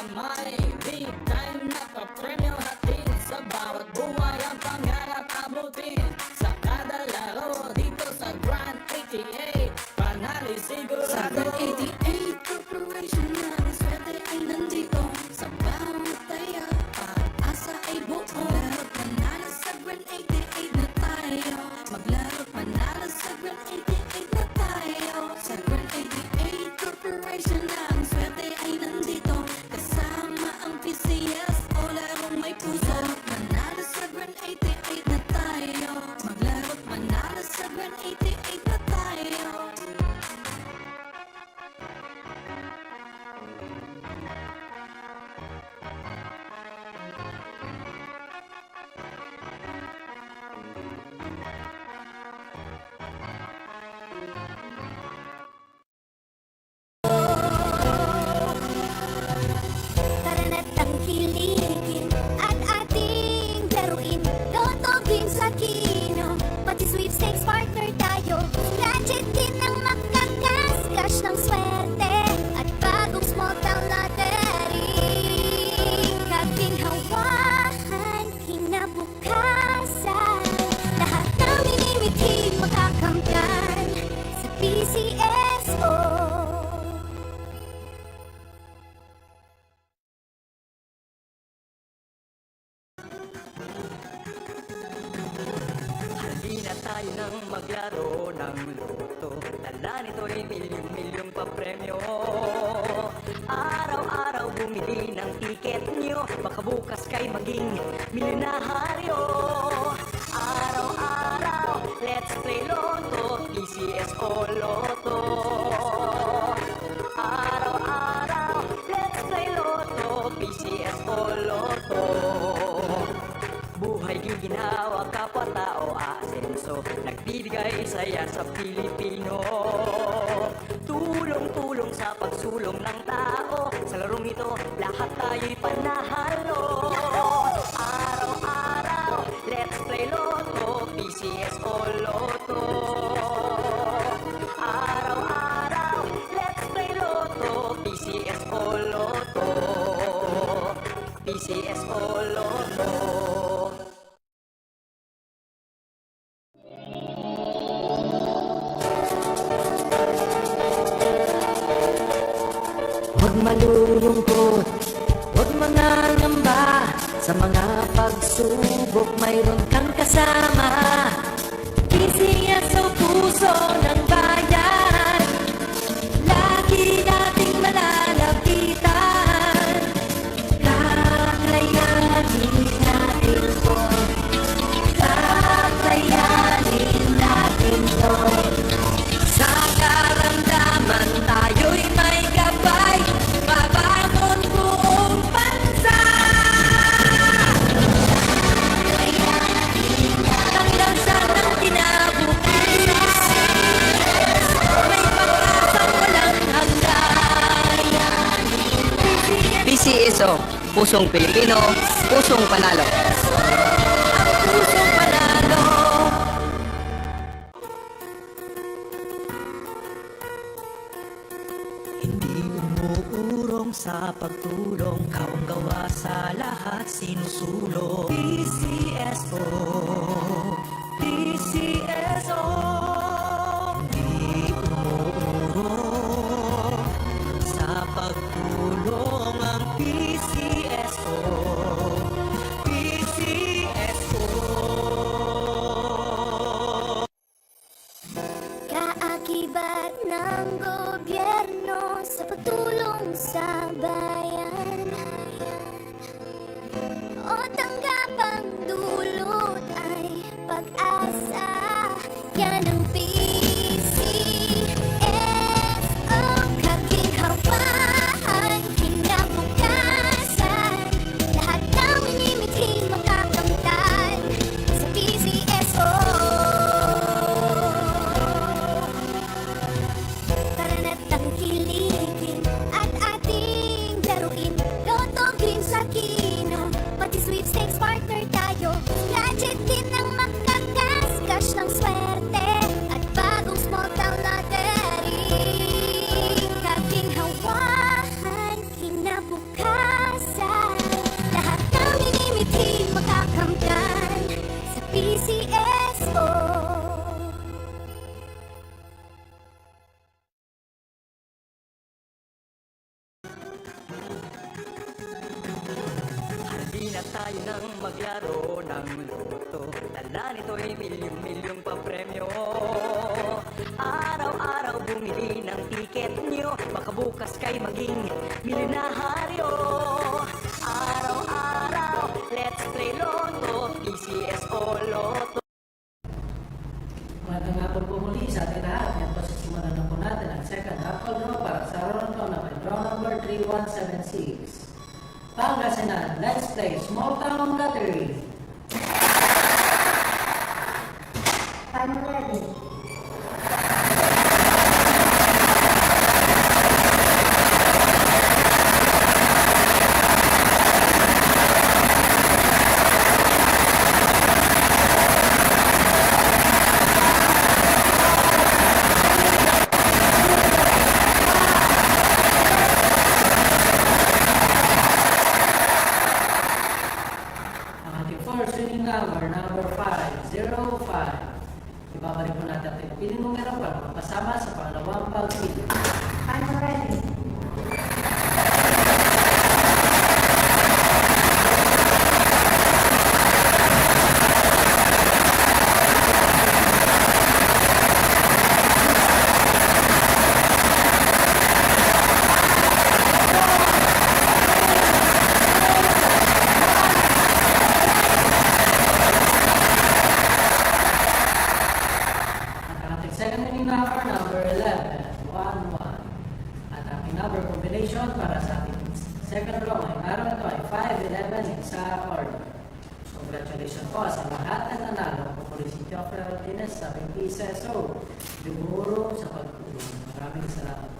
kamay, big time na pa-premyo hatid. Sa bawat buhay ang pangarap abutin. Sa kada laro dito sa Grand 88, panali sigurado. Sa Grand 88 Corporation na ang swerte ay nandito. Sa bawat taya, pag-asa ay buo. Maglaro't manalo sa Grand 88 na tayo. Maglaro't manalo sa Grand 88 na tayo. Sa Grand 88 Corporation na ang swerte ay nandito. Kasama ang PCS o larong may puso. Manalo sa Grand 88 na tayo. Maglaro't manalo sa Grand 88 na tayo. Tara na't tangkilikin at ating laruin. Lotogin sa kino, pati sweepstakes partner tayo. Gadget din ang makakas, cash ng swerte at bagong small town lottery. Kaping hawakan, kinabukasan, lahat ng minimitig makakamtan sa PCSO. Halina tayo nang maglaro ng loto. Dala nito'y milyong-milyong papremyo. Araw-araw bumili ng tiket nyo. Baka bukas kay maging milyonaryo. Araw-araw, let's play Lotto, PCS o Lotto. Araw-araw, let's play Lotto, PCS o Lotto. Buhay giginawa, kapwa-tao aasenso. Nagbibigay saya sa Pilipino. Tulong-tulong sa pagsulong ng tao. Sa larong ito, lahat tayo'y panahalo. Araw-araw, let's play Lotto, PCS o Lotto. Araw-araw, let's play Lotto, PCS o Lotto. PCS o Lotto. Huwag malulungkot, huwag mangangamba. Sa mga pagsubok mayroon kang kasama. PCS o puso ng bayan, lagi nating malalapitan. Kakayanin natin to, kakayanin natin to. Sa karamdaman tayo'y may gabay, babangon buong bansa. Tanglansan ng kinabukasan, may pag-asang walang hanggan. PCSO, pusong Pilipino, pusong panalo. Ang pusong panalo. Hindi umuurong sa pagtulong, kaong gawa sa lahat sinusulong. PCSO, PCSO. Hindi umuurong sa pagtulong ang PCSO, PCSO. Kaakibat ng gobyerno sa pagtulong sa bayan, o tanggapang dulot ay pag-asa. Yan ang PCSO, kaginhawaan, kinabukasan, lahat ng minimiting makakamtan sa PCSO. Tara na't tangkilikin at ating laruin. Lotogin sa kino, pati sweepstakes partner tayo. Gadget din ang makakas, cash ng swerte at bagong small town lottery. Kaping hawakan, kinabukasan, na tayo nang maglaro ng loto. Dala nito'y milyong-milyong papremyo. Araw-araw bumili ng tiket nyo, baka bukas kay maging milyonaryo. Araw-araw, let's play Lotto, PCS o Lotto. Magandang hapon po muli sa ating lahat. Yan po sa simulan na po natin ang second raffle draw para sa araw na ito na may draw number 3176. Pangasinan, let's play Small Town Lottery. I'm ready. Ang ating first winning number, number 505. Ibabalik po natin ang piling numero 1 kasama sa pangalawang pagpili. I'm ready. At ang ating second winning number, number 11, 11. At ang ating number combination para sa ating second draw ngayong araw na ito ay 511 sa order. Congratulations po sa lahat ng nanalo. Pupuli si Joffrey Martinez sa 20 PSSO. Dumuro sa pagtulong. Maraming salamat.